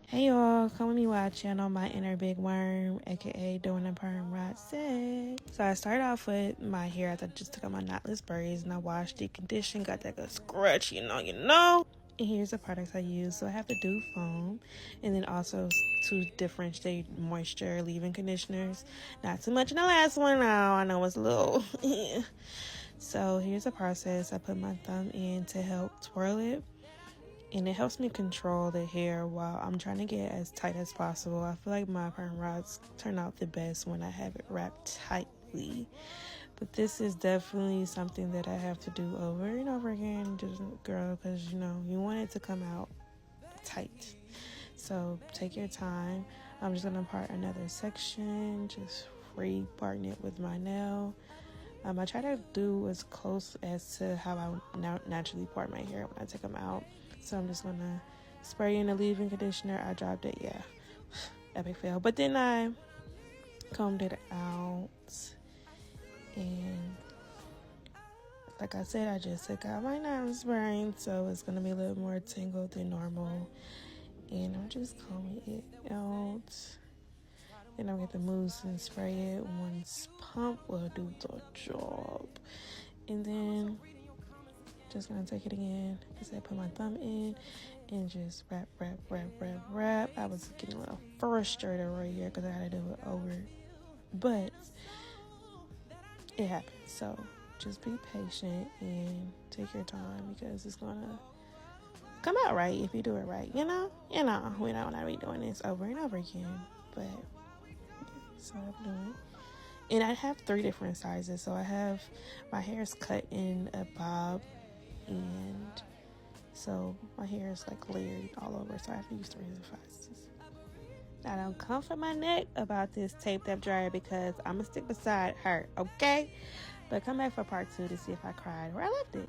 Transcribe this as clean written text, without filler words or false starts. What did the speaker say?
Hey y'all, come with me while I channel my inner big worm, aka doing a perm rod set. So I started off with my hair. I just took out my knotless braids and I washed, deconditioned, got that good scratch, you know. And here's the products I use. So I have the Dew Foam and then also two differentiate moisture leave-in conditioners. Not too much in the last one now. I know it's a little So here's the process. I put my thumb in to help twirl it. And it helps me control the hair while I'm trying to get as tight as possible. I feel like my perm rods turn out the best when I have it wrapped tightly. But this is definitely something that I have to do over and over again, just girl, because you want it to come out tight. So take your time. I'm just gonna part another section, just free parting it with my nail. I try to do as close as to how I naturally part my hair when I take them out. So I'm just gonna spray in the leave-in conditioner. I dropped it, yeah, epic fail. But then I combed it out, and like I said, I just took out my nose ring, so it's gonna be a little more tangled than normal. And I'm just combing it out. Then I'm gonna get the mousse and spray it. Once pump will do the job. And then just gonna take it again. Like I said, put my thumb in and just wrap. I was getting a little frustrated right here because I had to do it over, but it happened. So just be patient and take your time because it's gonna come out right if you do it right. We don't want to be doing this over and over again, but so I'm doing. And I have 3 different sizes. So I have my hair's cut in a bob, and so my hair is like layered all over, so I have to use 3 different sizes. Now don't come for my neck about this taped up dryer because I'm gonna stick beside her, okay? But come back for part 2 to see if I cried or I left it.